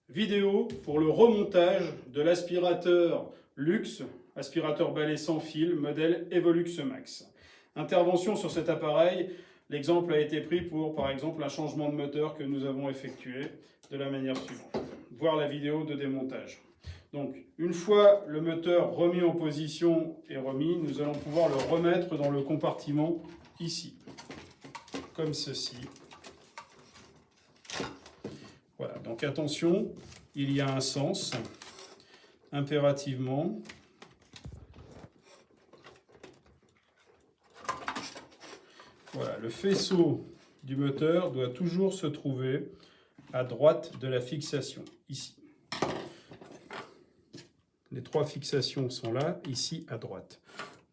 Vidéo pour le remontage de l'aspirateur Luxe, aspirateur balai sans fil, modèle Evolux Max. Intervention sur cet appareil, l'exemple a été pris pour par exemple un changement de moteur que nous avons effectué de la manière suivante. Voir la vidéo de démontage. Donc une fois le moteur remis en position et remis, nous allons pouvoir le remettre dans le compartiment ici, comme ceci. Voilà, donc attention, il y a un sens, impérativement. Voilà, le faisceau du moteur doit toujours se trouver à droite de la fixation, ici. Les trois fixations sont là, ici à droite.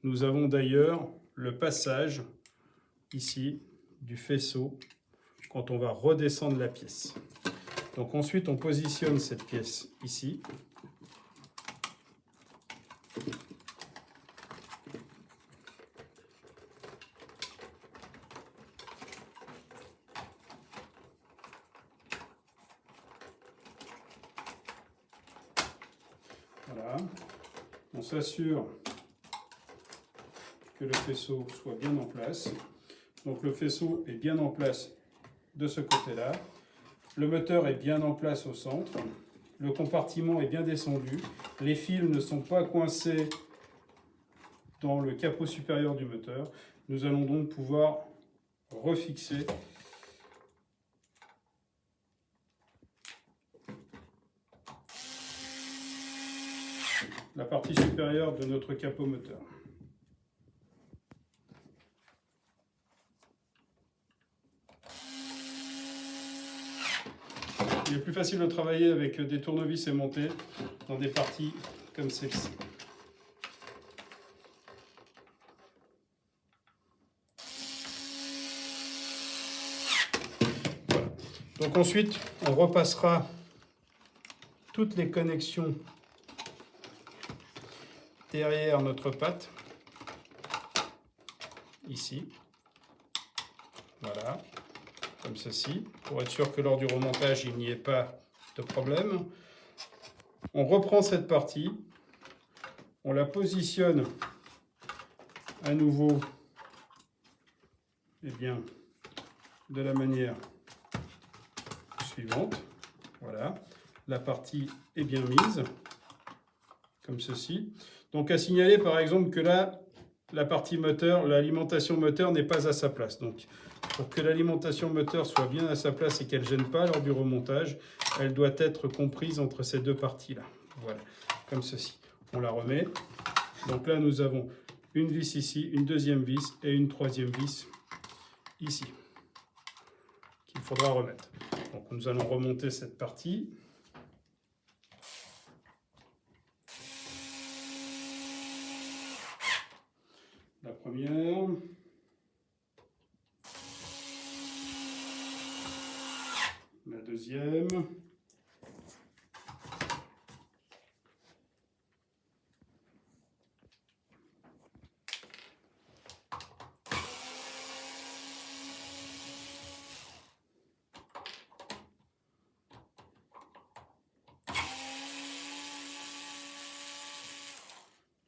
Nous avons d'ailleurs le passage, ici, du faisceau, quand on va redescendre la pièce. Donc ensuite, on positionne cette pièce ici. Voilà. On s'assure que le faisceau soit bien en place. Donc le faisceau est bien en place de ce côté-là. Le moteur est bien en place au centre. Le compartiment est bien descendu. Les fils ne sont pas coincés dans le capot supérieur du moteur. Nous allons donc pouvoir refixer la partie supérieure de notre capot moteur. Il est plus facile de travailler avec des tournevis aimantés dans des parties comme celle-ci. Voilà. Donc ensuite, on repassera toutes les connexions derrière notre patte, ici. Voilà. Comme ceci, pour être sûr que lors du remontage, il n'y ait pas de problème. On reprend cette partie, on la positionne à nouveau de la manière suivante. Voilà, la partie est bien mise, comme ceci. Donc à signaler par exemple que là, la partie moteur, l'alimentation moteur n'est pas à sa place. Donc pour que l'alimentation moteur soit bien à sa place et qu'elle ne gêne pas lors du remontage, elle doit être comprise entre ces deux parties-là. Voilà, comme ceci. On la remet. Donc là, nous avons une vis ici, une deuxième vis et une troisième vis ici, qu'il faudra remettre. Donc nous allons remonter cette partie. La première. La deuxième.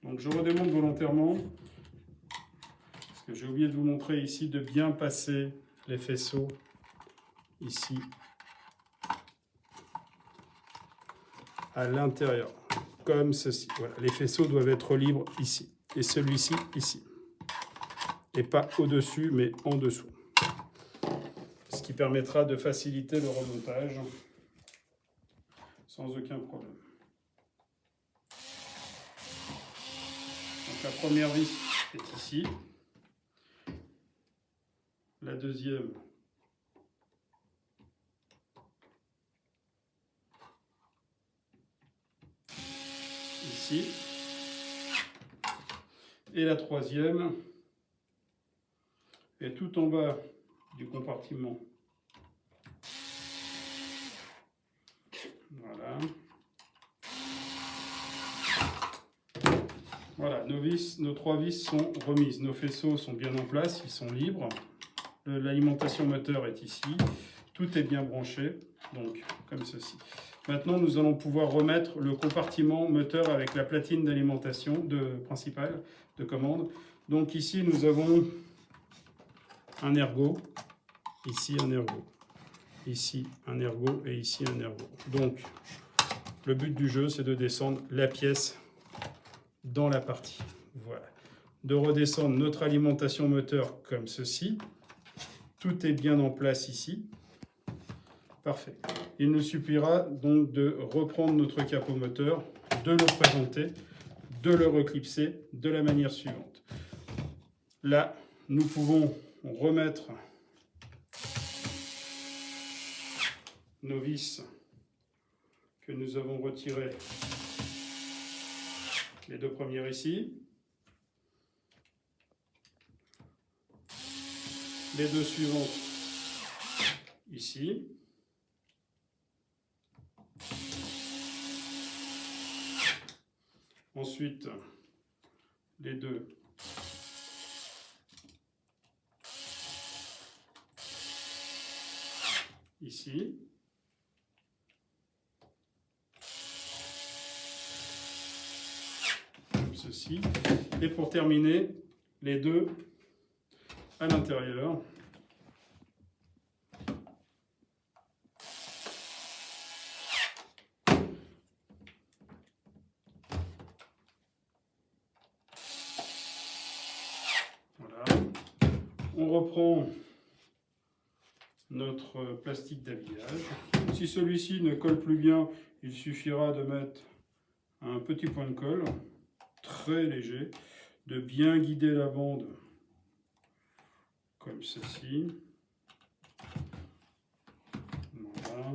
Donc je redémonte volontairement, parce que j'ai oublié de vous montrer ici de bien passer les faisceaux ici à l'intérieur, comme ceci. Voilà, les faisceaux doivent être libres ici, et celui-ci ici, et pas au-dessus, mais en dessous. Ce qui permettra de faciliter le remontage sans aucun problème. Donc la première vis est ici, la deuxième ici, et la troisième est tout en bas du compartiment. Voilà. Voilà, nos trois vis sont remises. Nos faisceaux sont bien en place, ils sont libres. L'alimentation moteur est ici. Tout est bien branché, donc comme ceci. Maintenant, nous allons pouvoir remettre le compartiment moteur avec la platine d'alimentation principale de commande. Donc ici, nous avons un ergot, ici un ergot, ici un ergot et ici un ergot. Donc, le but du jeu, c'est de descendre la pièce dans la partie. Voilà. De redescendre notre alimentation moteur comme ceci. Tout est bien en place ici. Parfait. Il nous suffira donc de reprendre notre capot moteur, de le présenter, de le reclipser de la manière suivante. Là, nous pouvons remettre nos vis que nous avons retirées, les deux premières ici, les deux suivantes ici. Ensuite, les deux ici. Comme ceci. Et pour terminer, les deux à l'intérieur. On reprend notre plastique d'habillage. Si celui-ci ne colle plus bien, il suffira de mettre un petit point de colle, très léger, de bien guider la bande comme ceci. Voilà.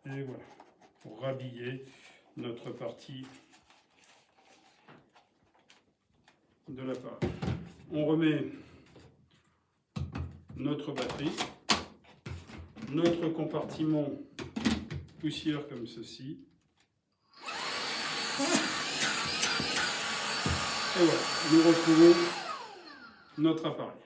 Et voilà, pour rhabiller notre partie de l'appareil. On remet notre batterie, notre compartiment poussière comme ceci. Et voilà, nous retrouvons notre appareil.